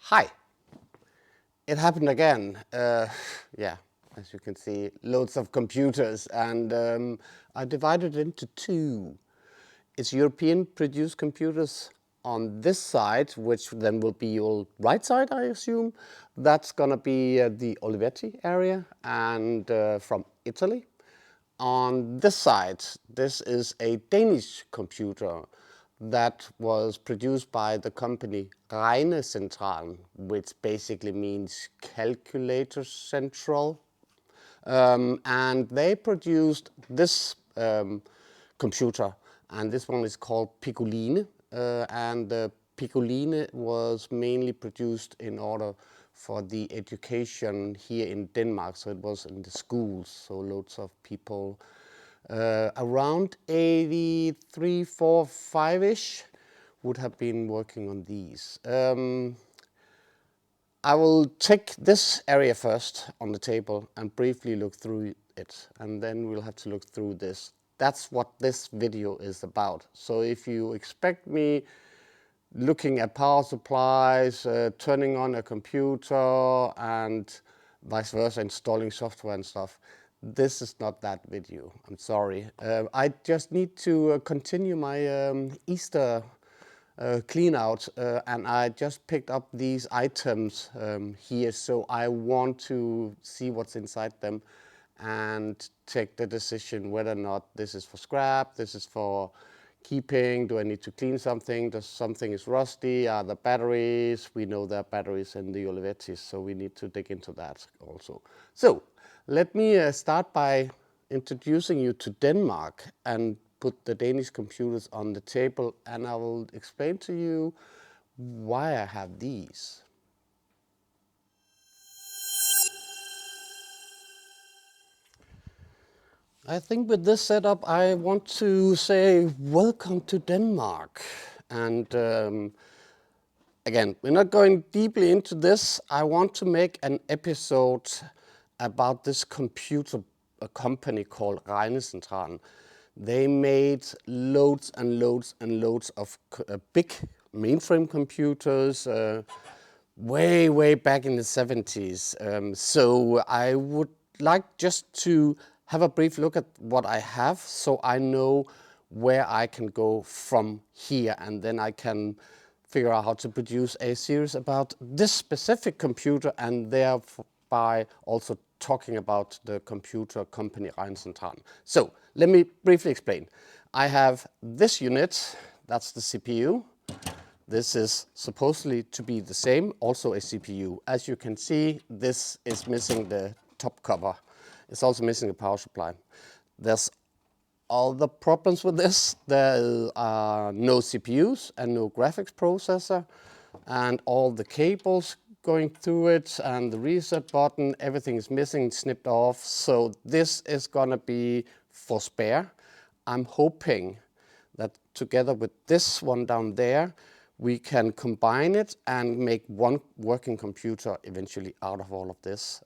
Hi, it happened again. Yeah, as you can see, loads of computers, and I divided it into two. It's European produced computers on this side, which then will be your right side, I assume. That's gonna be the Olivetti area and from Italy. On this side, this is a Danish computer that was produced by the company Regnecentralen, which basically means calculator central. And they produced this computer, and this one is called Piccoline. And the Piccoline was mainly produced in order for the education here in Denmark, so it was in the schools, so loads of people around 83, 4, 5-ish would have been working on these. I will take this area first on the table and briefly look through it, and then we'll have to look through this. That's what this video is about. So if you expect me looking at power supplies, turning on a computer and vice versa, installing software and stuff, this is not that video. I'm sorry. I just need to continue my Easter clean out, and I just picked up these items here, so I want to see what's inside them and take the decision whether or not this is for scrap, this is for keeping, do I need to clean something, does something is rusty, are there batteries? We know there are batteries in the Olivettis, so we need to dig into that also. So let me start by introducing you to Denmark and put the Danish computers on the table, and I will explain to you why I have these. I think with this setup, I want to say welcome to Denmark. And again, we're not going deeply into this. I want to make an episode about this computer company called Regnecentralen. They made loads and loads and loads of big mainframe computers way back in the 70s. So I would like just to have a brief look at what I have, so I know where I can go from here, and then I can figure out how to produce a series about this specific computer, and thereby also talking about the computer company Regnecentralen. So let me briefly explain. I have this unit, that's the CPU. This is supposedly to be the same, also a CPU. As you can see, this is missing the top cover. It's also missing a power supply. There's other problems with this. There are no CPUs and no graphics processor, and all the cables going through it and the reset button, everything is missing, snipped off. So this is gonna be for spare. I'm hoping that together with this one down there, we can combine it and make one working computer eventually out of all of this.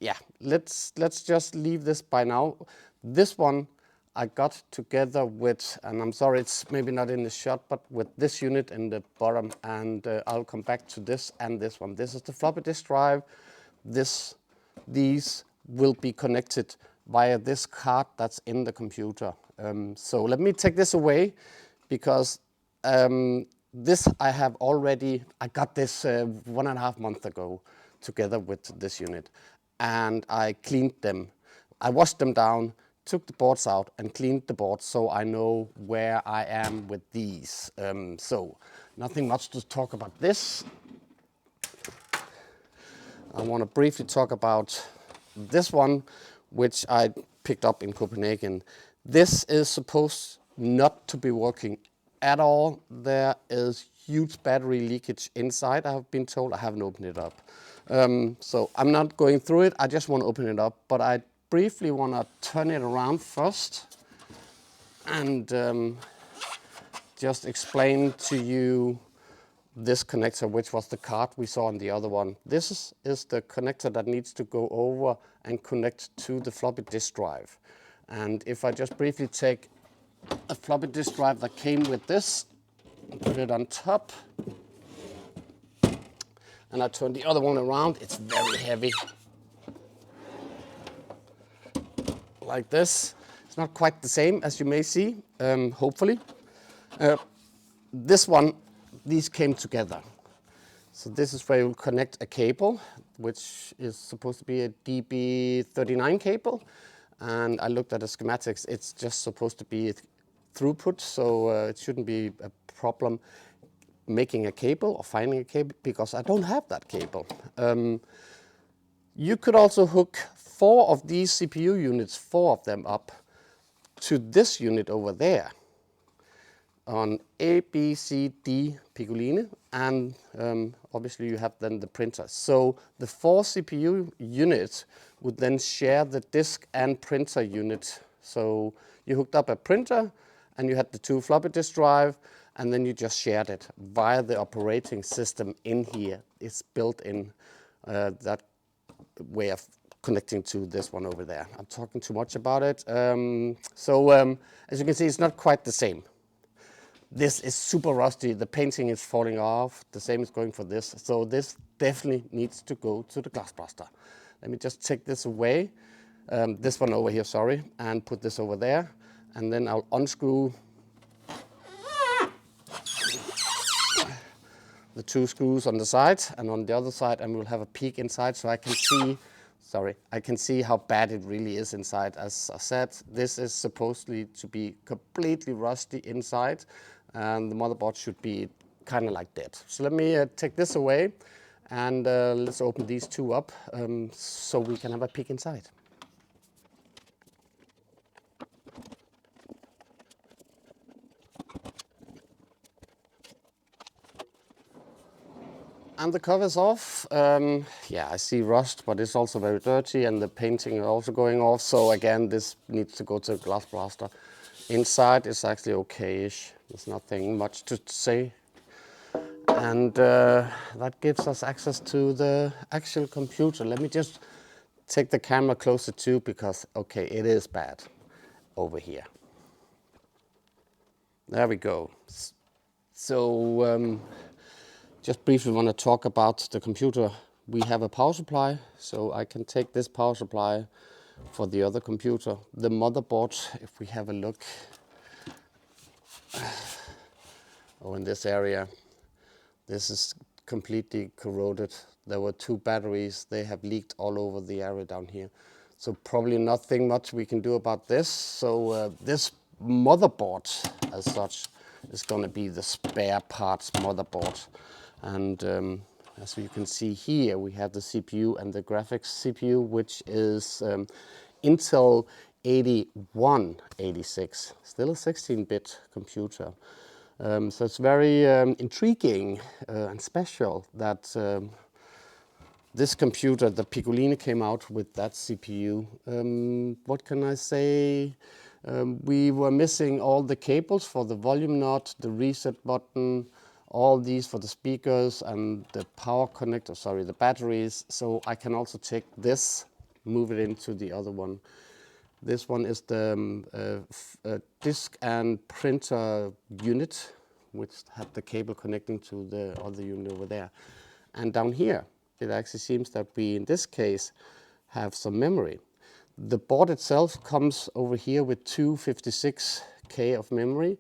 Yeah, let's just leave this by now. This one I got together with, and I'm sorry it's maybe not in the shot, but with this unit in the bottom, and I'll come back to this and this one. This is the floppy disk drive. These will be connected via this card that's in the computer. So let me take this away, because this I have already, I got this 1.5 months ago together with this unit, and I cleaned them. I washed them down, took the boards out and cleaned the boards, so I know where I am with these. So nothing much to talk about this. I want to briefly talk about this one, which I picked up in Copenhagen. This is supposed not to be working at all. There is huge battery leakage inside, I have been told. I haven't opened it up. So I'm not going through it, I just want to open it up, but I briefly want to turn it around first and just explain to you this connector, which was the card we saw on the other one. This is the connector that needs to go over and connect to the floppy disk drive. And if I just briefly take a floppy disk drive that came with this and put it on top, and I turn the other one around, it's very heavy. Like this. It's not quite the same as you may see, hopefully. This one, these came together. So this is where you'll connect a cable, which is supposed to be a DB39 cable. And I looked at the schematics, it's just supposed to be throughput, so it shouldn't be a problem making a cable or finding a cable, because I don't have that cable. You could also hook 4 of these CPU units, 4 of them up to this unit over there on A, B, C, D Piccoline, and obviously you have then the printer. So the 4 CPU units would then share the disk and printer unit. So you hooked up a printer and you had the 2 floppy disk drive, and then you just shared it via the operating system in here. It's built in that way of connecting to this one over there. I'm talking too much about it. As you can see, it's not quite the same. This is super rusty. The painting is falling off. The same is going for this. So this definitely needs to go to the glass blaster. Let me just take this away, this one over here, sorry, and put this over there. And then I'll unscrew the 2 screws on the side and on the other side, and we'll have a peek inside so I can see, I can see how bad it really is inside. As I said, this is supposedly to be completely rusty inside, and the motherboard should be kind of like that. So let me take this away, and let's open these 2 up so we can have a peek inside. And the cover's off. Yeah, I see rust, but it's also very dirty, and the painting is also going off. So again, this needs to go to the glass blaster. Inside is actually okay-ish. There's nothing much to say. And that gives us access to the actual computer. Let me just take the camera closer too, because, okay, it is bad over here. There we go. So, just briefly want to talk about the computer. We have a power supply, so I can take this power supply for the other computer. The motherboard, if we have a look, in this area, this is completely corroded. There were 2 batteries, they have leaked all over the area down here. So probably nothing much we can do about this. So this motherboard as such is going to be the spare parts motherboard. And as you can see here, we have the CPU and the graphics CPU, which is Intel 8186, still a 16-bit computer. So it's very intriguing and special that this computer, the Piccoline, came out with that CPU. What can I say? We were missing all the cables for the volume knob, the reset button, all these for the speakers and the power connector, sorry, the batteries. So I can also take this, move it into the other one. This one is the disk and printer unit, which had the cable connecting to the other unit over there. And down here, it actually seems that we, in this case, have some memory. The board itself comes over here with 256K of memory.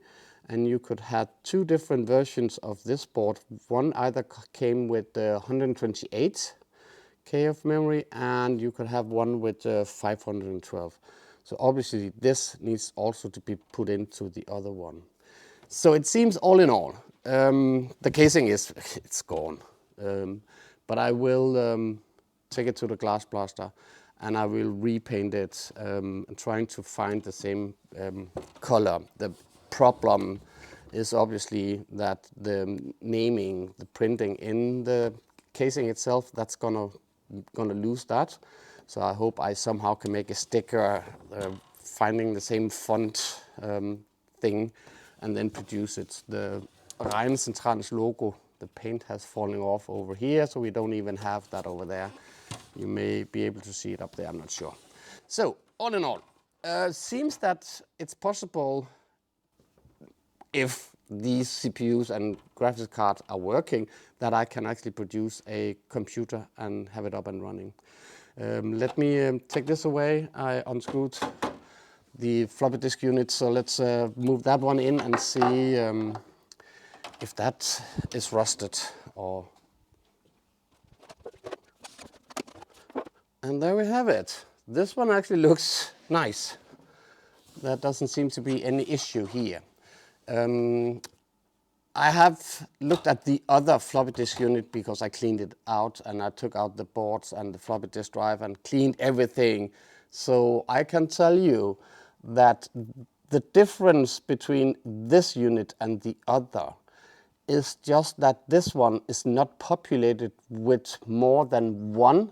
And you could have 2 different versions of this board. One either came with 128K of memory, and you could have one with 512. So obviously this needs also to be put into the other one. So it seems all in all, the casing it's gone. But I will take it to the glass blaster and I will repaint it and trying to find the same color. The problem is obviously that the naming, the printing in the casing itself, that's gonna lose that. So I hope I somehow can make a sticker finding the same font thing and then produce it. The Regnecentralen logo, the paint has fallen off over here, so we don't even have that over there. You may be able to see it up there, I'm not sure. So all in all, seems that it's possible if these CPUs and graphics cards are working, that I can actually produce a computer and have it up and running. Let me take this away. I unscrewed the floppy disk unit, so let's move that one in and see if that is rusted or... And there we have it. This one actually looks nice. There doesn't seem to be any issue here. I have looked at the other floppy disk unit because I cleaned it out and I took out the boards and the floppy disk drive and cleaned everything. So I can tell you that the difference between this unit and the other is just that this one is not populated with more than one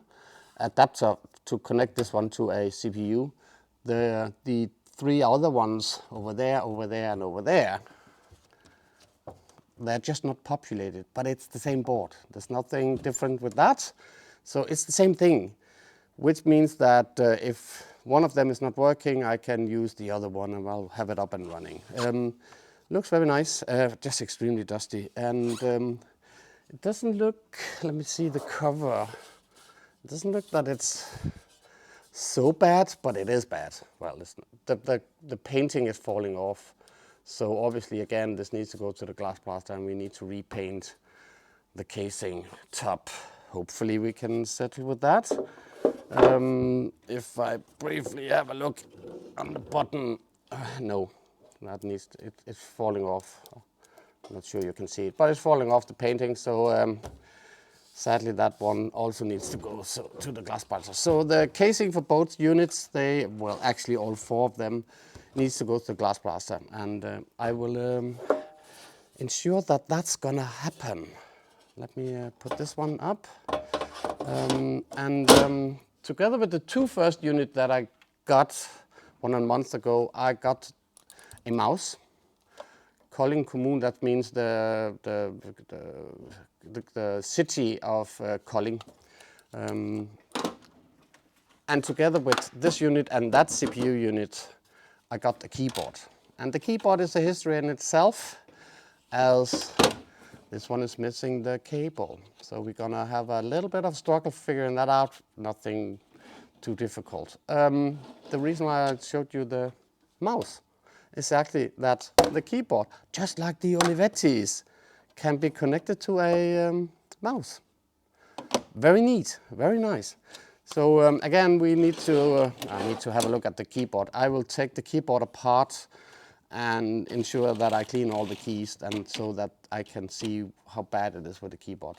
adapter to connect this one to a CPU. The three other ones over there, and over there, they're just not populated, but it's the same board. There's nothing different with that. So it's the same thing, which means that if one of them is not working, I can use the other one and I'll have it up and running. Looks very nice, just extremely dusty. And it doesn't look, let me see the cover. It doesn't look that it's so bad, but it is bad. Well, it's not. The painting is falling off. So obviously, again, this needs to go to the glass plaster and we need to repaint the casing top. Hopefully we can settle with that. If I briefly have a look on the bottom, no, that needs to, it's falling off. I'm not sure you can see it, but it's falling off the painting. So sadly, that one also needs to go to the glass plaster. So the casing for both units, well, actually all four of them, needs to go to the glass plaster, and I will ensure that that's gonna happen. Let me put this one up, and together with the two first unit that I got 1 month ago, I got a mouse. Kolding Kommune, that means the city of Kolding. And together with this unit and that CPU unit, I got the keyboard. And the keyboard is a history in itself, as this one is missing the cable. So we're gonna have a little bit of struggle figuring that out, nothing too difficult. The reason why I showed you the mouse is actually that the keyboard, just like the Olivettis, can be connected to a mouse. Very neat, very nice. So again, I need to have a look at the keyboard. I will take the keyboard apart and ensure that I clean all the keys, and so that I can see how bad it is with the keyboard.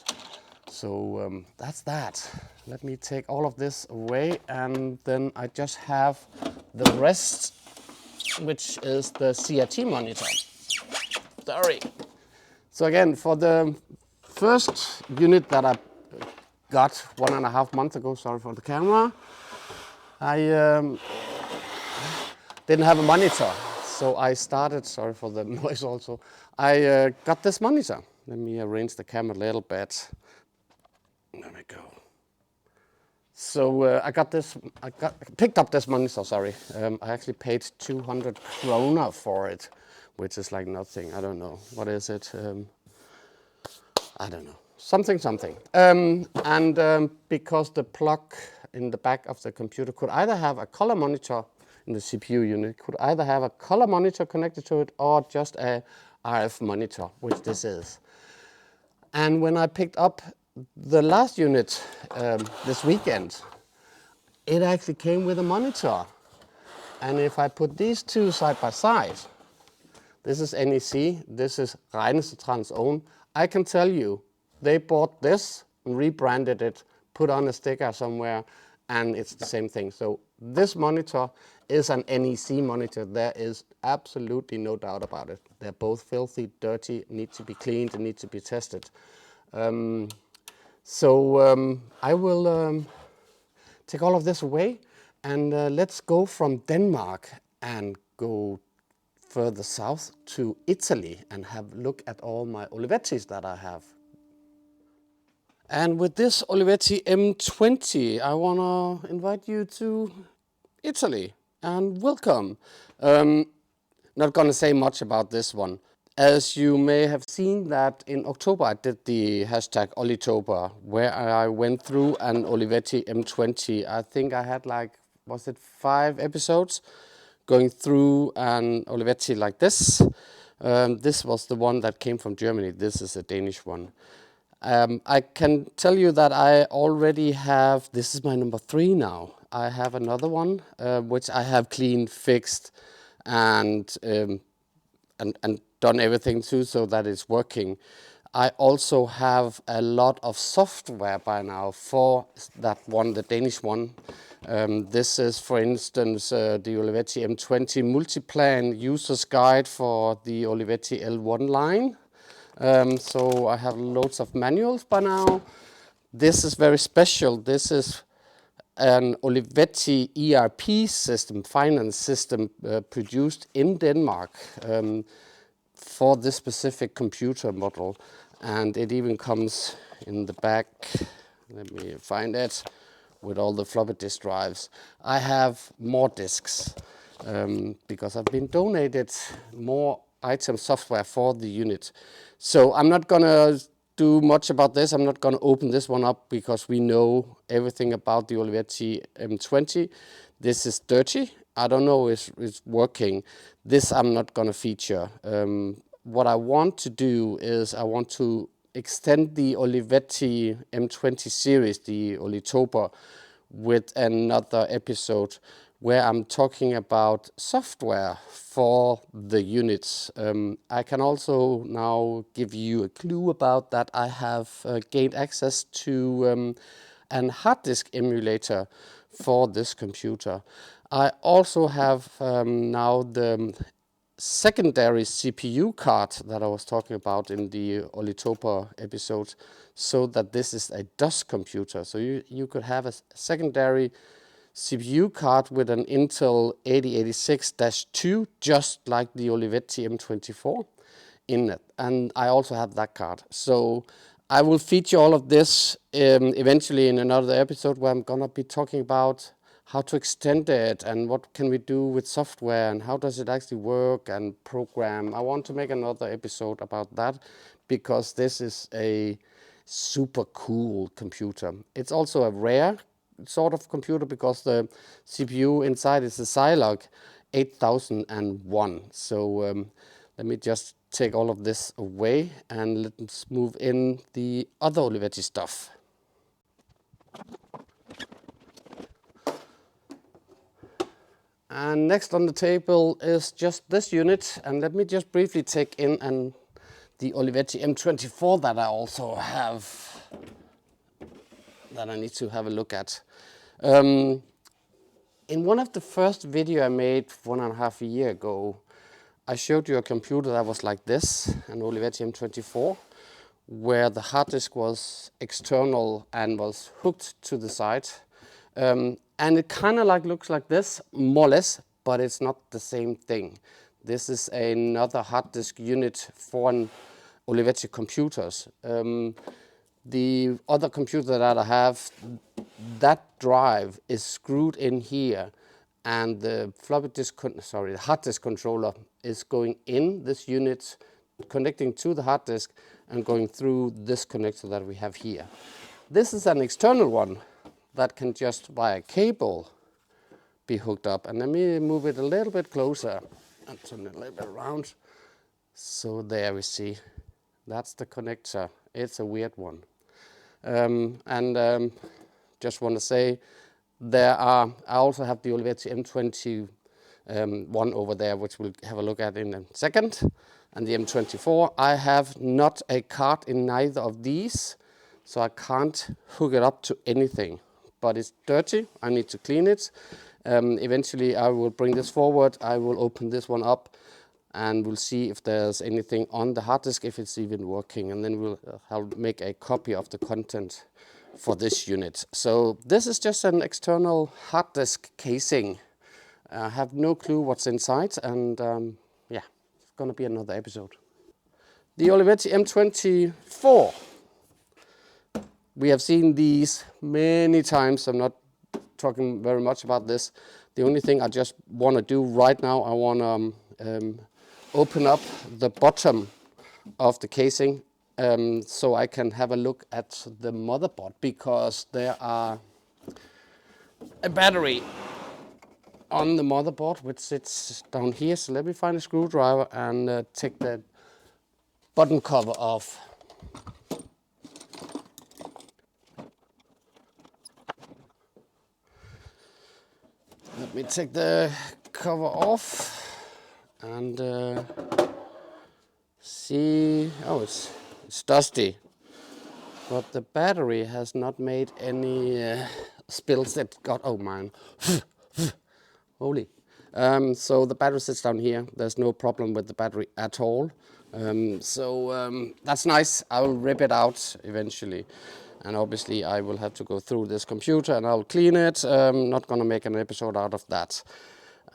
So that's that. Let me take all of this away, and then I just have the rest, which is the CRT monitor. Sorry. So again, for the first unit that I got 1.5 months ago, sorry for the camera, I didn't have a monitor. So I started, sorry for the noise also, I got this monitor. Let me arrange the camera a little bit. There we go. So I picked up this monitor, sorry. I actually paid 200 krona for it, which is like nothing. I don't know. What is it? I don't know. Something. Because the plug in the back of the computer could either have a color monitor in the CPU unit, could either have a color monitor connected to it or just a RF monitor, which this is. And when I picked up the last unit this weekend, it actually came with a monitor. And if I put these two side by side, this is NEC, this is Regnecentralen's own, I can tell you, they bought this, rebranded it, put on a sticker somewhere, and it's the same thing. So this monitor is an NEC monitor. There is absolutely no doubt about it. They're both filthy, dirty, need to be cleaned, and need to be tested. I will take all of this away, and let's go from Denmark and go further south to Italy and have a look at all my Olivettis that I have. And with this Olivetti M20, I want to invite you to Italy and welcome. Not going to say much about this one. As you may have seen that in October I did the hashtag Olitober, where I went through an Olivetti M20. I think I had like, was it 5 episodes going through an Olivetti like this. This was the one that came from Germany. This is a Danish one. I can tell you that I already have, this is my number 3 now. I have another one which I have cleaned, fixed, and done everything too so that it's working. I also have a lot of software by now for that one, the Danish one. This is, for instance, the Olivetti M20 multi-plan user's guide for the Olivetti L1 line. So I have loads of manuals by now. This is very special. This is an Olivetti ERP system, finance system, produced in Denmark for this specific computer model. And it even comes in the back, let me find it, with all the floppy disk drives. I have more disks because I've been donated more item software for the unit. So I'm not gonna do much about this. I'm not gonna open this one up because we know everything about the Olivetti M20. This is dirty. I don't know if it's working. This I'm not gonna feature. What I want to do is I want to extend the Olivetti M20 series, the Olitober, with another episode where I'm talking about software for the units. I can also now give you a clue about that. I have gained access to an hard disk emulator for this computer. I also have now the secondary CPU card that I was talking about in the Olitober episode, so that this is a DOS computer. So you could have a secondary CPU card with an Intel 8086-2, just like the Olivetti M24 in it. And I also have that card. So I will feature all of this eventually in another episode where I'm gonna be talking about how to extend it and what can we do with software and how does it actually work and program. I want to make another episode about that because this is a super cool computer. It's also a rare sort of computer because the CPU inside is a Zilog 8001. So let me just take all of this away and let's move in the other Olivetti stuff. And next on the table is just this unit, and let me just briefly take in the Olivetti M24 that I also have, that I need to have a look at. In one of the first video I made 1.5 years ago, I showed you a computer that was like this, an Olivetti M24, where the hard disk was external and was hooked to the side. And it kind of like looks like this, more or less, but it's not the same thing. This is another hard disk unit for an Olivetti computers. The other computer that I have, that drive is screwed in here, and the floppy disk, the hard disk controller is going in this unit, connecting to the hard disk and going through this connector that we have here. This is an external one that can just via cable be hooked up. And let me move it a little bit closer and turn it a little bit around. So there we see, that's the connector. It's a weird one. Just want to say, I also have the Olivetti M21 over there, which we'll have a look at in a second. And the M24, I have not a card in neither of these, so I can't hook it up to anything. But it's dirty, I need to clean it. Eventually I will bring this forward, I will open this one up and we'll see if there's anything on the hard disk, if it's even working, and then I'll make a copy of the content for this unit. So this is just an external hard disk casing. I have no clue what's inside, and yeah, it's gonna be another episode. The Olivetti M24. We have seen these many times. I'm not talking very much about this. The only thing I just want to do right now, I want to open up the bottom of the casing so I can have a look at the motherboard, because there are a battery on the motherboard which sits down here. So let me find a screwdriver and take the bottom cover off. Let me take the cover off and see. Oh, it's dusty, but the battery has not made any spills. It got, oh man, holy. So the battery sits down here. There's no problem with the battery at all. That's nice. I will rip it out eventually. And obviously I will have to go through this computer and I'll clean it. Not gonna make an episode out of that.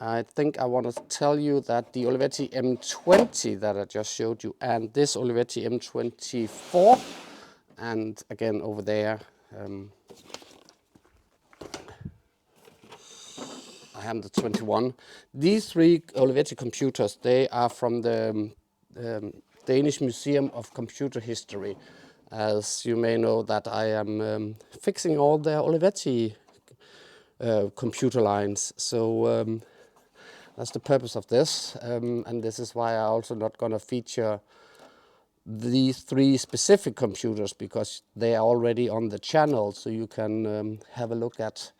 I think I want to tell you that the Olivetti M20 that I just showed you, and this Olivetti M24, and again over there, I have the 21. These three Olivetti computers, they are from the Danish Museum of Computer History. As you may know, that I am fixing all their Olivetti computer lines. So that's the purpose of this, and this is why I'm also not going to feature these three specific computers, because they are already on the channel, so you can have a look at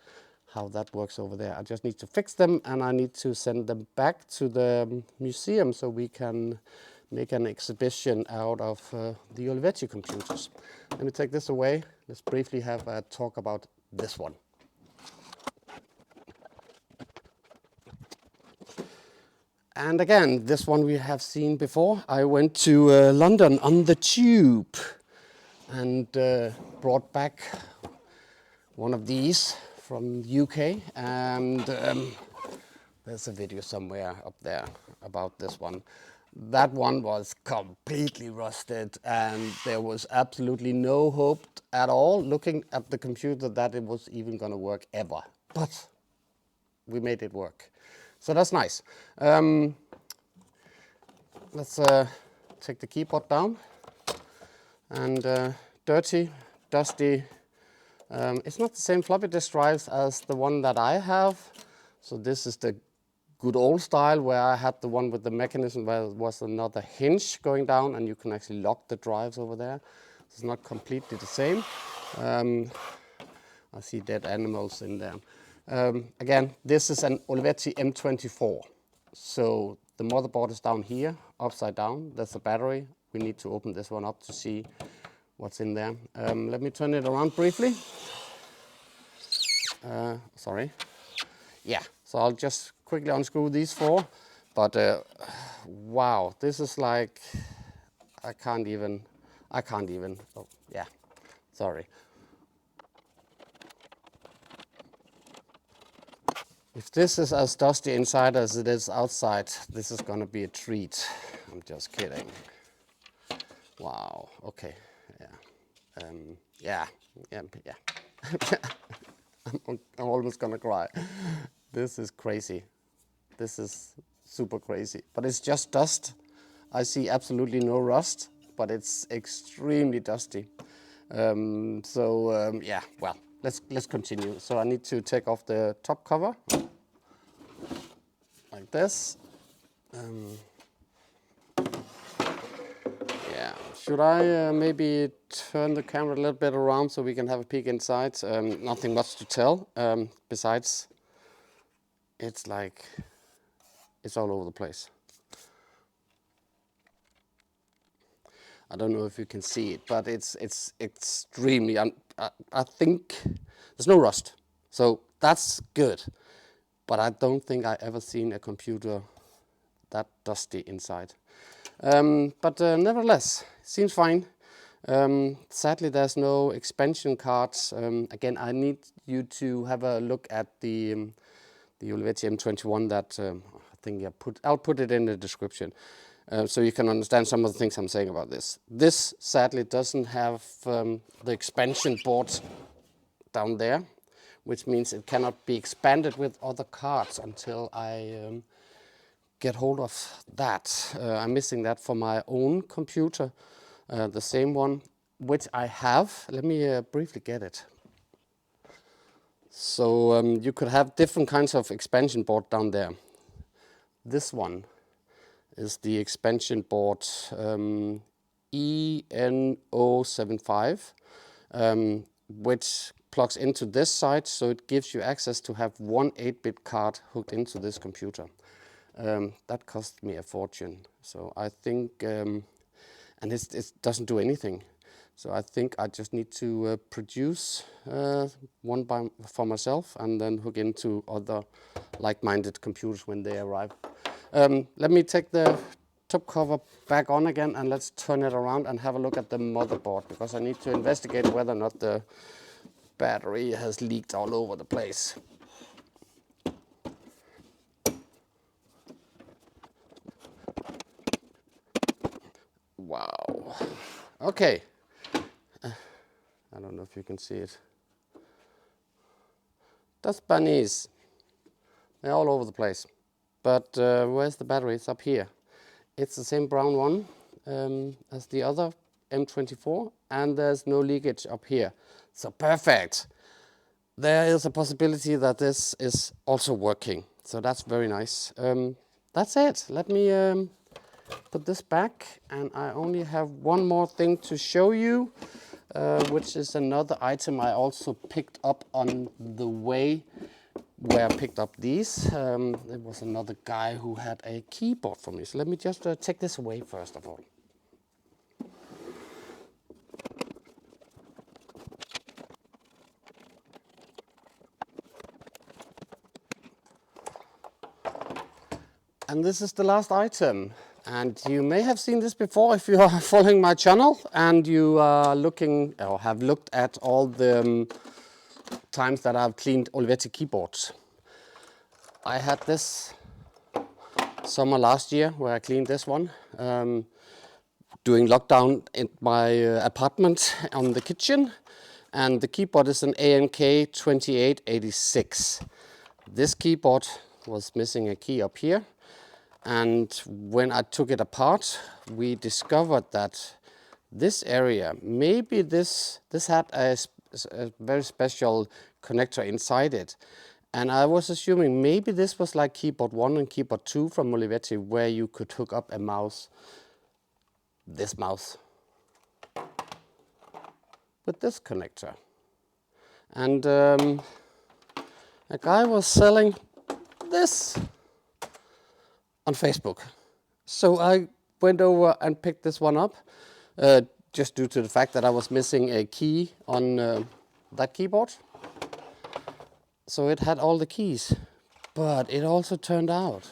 how that works over there. I just need to fix them, and I need to send them back to the museum so we can make an exhibition out of the Olivetti computers. Let me take this away. Let's briefly have a talk about this one. And again, this one we have seen before. I went to London on the tube and brought back one of these from the UK, and there's a video somewhere up there about this one. That one was completely rusted, and there was absolutely no hope at all looking at the computer that it was even going to work ever. But we made it work. So that's nice. Let's take the keyboard down. And dirty, dusty. It's not the same floppy disk drives as the one that I have. So this is the good old style, where I had the one with the mechanism where there was another hinge going down and you can actually lock the drives over there. It's not completely the same. I see dead animals in there. Again, this is an Olivetti M24. So the motherboard is down here, upside down. That's the battery. We need to open this one up to see what's in there. Let me turn it around briefly. Sorry. Yeah, so I'll just quickly unscrew these four. But wow, this is like, I can't even, oh yeah, sorry. If this is as dusty inside as it is outside, this is gonna be a treat. I'm just kidding. Wow, okay, yeah. I'm almost gonna cry. This is crazy. This is super crazy, but it's just dust. I see absolutely no rust, but it's extremely dusty. Yeah, well, let's continue. So I need to take off the top cover, like this. Yeah, should I maybe turn the camera a little bit around so we can have a peek inside? Nothing much to tell, besides it's like, it's all over the place. I don't know if you can see it, but it's extremely, I think there's no rust. So that's good. But I don't think I ever seen a computer that dusty inside. Nevertheless, it seems fine. Sadly, there's no expansion cards. Again, I need you to have a look at the Olivetti M21 that I think I'll put it in the description. So you can understand some of the things I'm saying about this. This sadly doesn't have the expansion board down there, which means it cannot be expanded with other cards until I get hold of that. I'm missing that for my own computer, the same one, which I have. Let me briefly get it. So you could have different kinds of expansion board down there. This one is the expansion board EN075, which plugs into this side, so it gives you access to have one 8-bit card hooked into this computer. That cost me a fortune. So I think, and it doesn't do anything. So I think I just need to produce one for myself and then hook into other like-minded computers when they arrive. Let me take the top cover back on again and let's turn it around and have a look at the motherboard, because I need to investigate whether or not the battery has leaked all over the place. Wow. Okay. I don't know if you can see it. That's bunnies. They're all over the place. But where's the battery? It's up here. It's the same brown one as the other M24, and there's no leakage up here. So perfect. There is a possibility that this is also working. So that's very nice. That's it. Let me put this back, and I only have one more thing to show you, which is another item I also picked up on the way where I picked up these. There was another guy who had a keyboard for me. So let me just take this away first of all. And this is the last item. And you may have seen this before if you are following my channel and you are looking or have looked at all the times that I've cleaned Olivetti keyboards. I had this summer last year where I cleaned this one, doing lockdown in my apartment on the kitchen, and the keyboard is an ANK 2886. This keyboard was missing a key up here, and when I took it apart, we discovered that this area, maybe this had a very special connector inside it. And I was assuming maybe this was like keyboard 1 and keyboard 2 from Olivetti, where you could hook up a mouse, this mouse, with this connector. And a guy was selling this on Facebook. So I went over and picked this one up, just due to the fact that I was missing a key on that keyboard. So it had all the keys, but it also turned out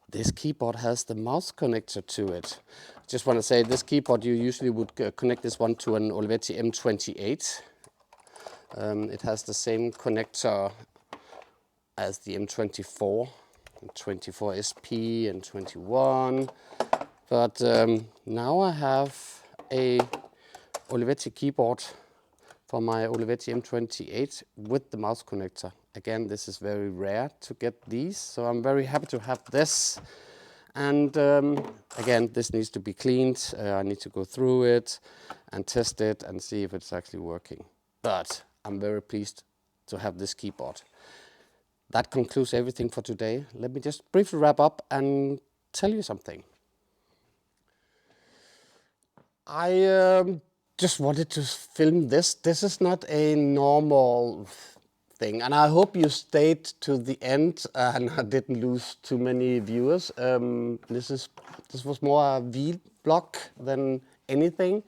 this keyboard has the mouse connector to it. Just want to say, this keyboard, you usually would connect this one to an Olivetti M28. It has the same connector as the M24, 24 SP and 21. But now I have a Olivetti keyboard for my Olivetti M28 with the mouse connector. Again, this is very rare to get these, so I'm very happy to have this. And again, this needs to be cleaned. I need to go through it and test it and see if it's actually working. But I'm very pleased to have this keyboard. That concludes everything for today. Let me just briefly wrap up and tell you something. I just wanted to film this. This is not a normal thing, and I hope you stayed to the end and I didn't lose too many viewers. This was more a vlog than anything.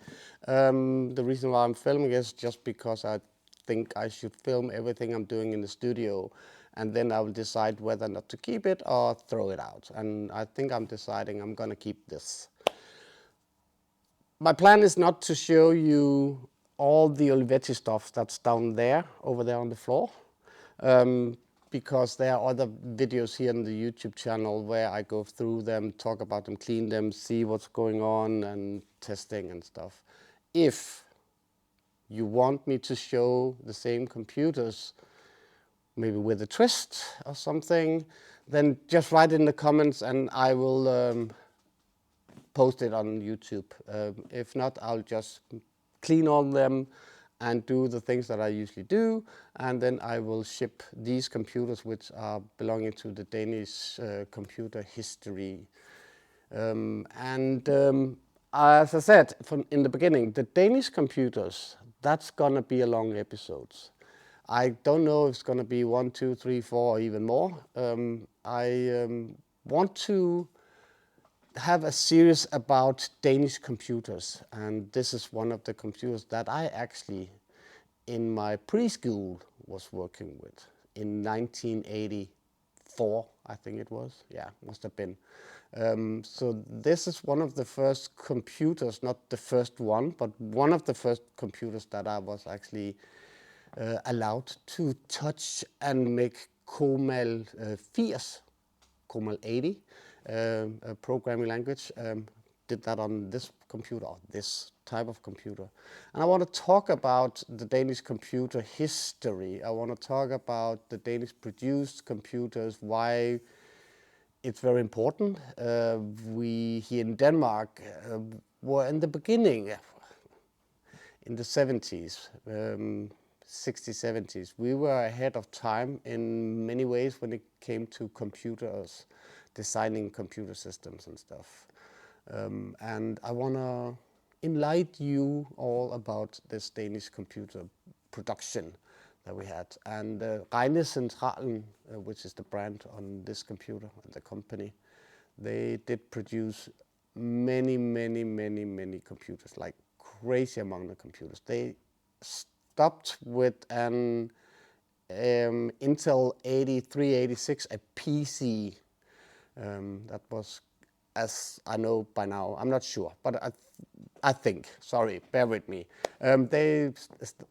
The reason why I'm filming is just because I think I should film everything I'm doing in the studio, and then I will decide whether or not to keep it or throw it out. And I think I'm deciding I'm gonna keep this. My plan is not to show you all the Olivetti stuff that's down there, over there on the floor, because there are other videos here on the YouTube channel where I go through them, talk about them, clean them, see what's going on and testing and stuff. If you want me to show the same computers maybe with a twist or something, then just write in the comments and I will post it on YouTube. If not, I'll just clean all them and do the things that I usually do, and then I will ship these computers, which are belonging to the Danish computer history. As I said in the beginning, the Danish computers, that's gonna be a long episodes. I don't know if it's gonna be 1, 2, 3, 4, or even more. I want to have a series about Danish computers, and this is one of the computers that I actually, in my preschool, was working with in 1984, I think it was. Yeah, must have been. So this is one of the first computers, not the first one, but one of the first computers that I was actually allowed to touch and make Comal 80, Comal 80 programming language. Did that on this computer, or this type of computer. And I want to talk about the Danish computer history. I want to talk about the Danish produced computers, why it's very important. We here in Denmark were in the beginning, in the 70s, 60s, 70s, we were ahead of time in many ways when it came to computers, designing computer systems and stuff. And I want to enlighten you all about this Danish computer production that we had. And Regnecentralen, which is the brand on this computer and the company, they did produce many computers, like crazy amount of computers. They stopped with an Intel 8386, a PC. That was, as I know by now, I'm not sure, but I think, sorry, bear with me. They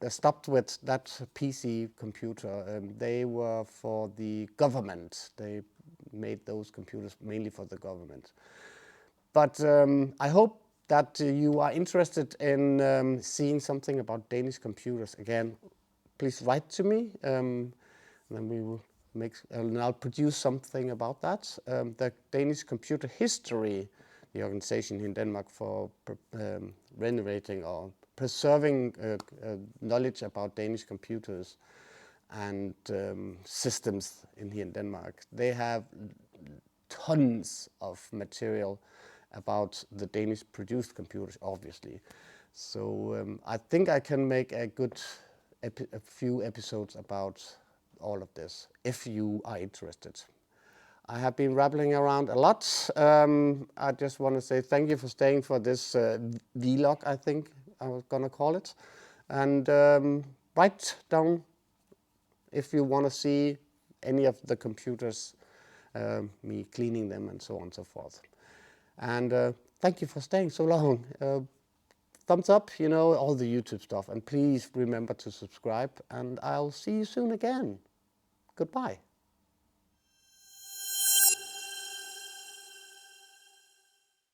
stopped with that PC computer. They were for the government. They made those computers mainly for the government. But I hope that you are interested in seeing something about Danish computers. Again, please write to me, and then we will and I'll produce something about that. The Danish computer history, the organization in Denmark for renovating or preserving knowledge about Danish computers and systems here in Denmark. They have tons of material about the Danish produced computers, obviously. So I think I can make a few episodes about all of this, if you are interested. I have been rambling around a lot. I just want to say thank you for staying for this vlog, I think I was gonna call it. And write down if you want to see any of the computers, me cleaning them and so on and so forth. And thank you for staying so long. Thumbs up, you know, all the YouTube stuff. And please remember to subscribe, and I'll see you soon again. Goodbye.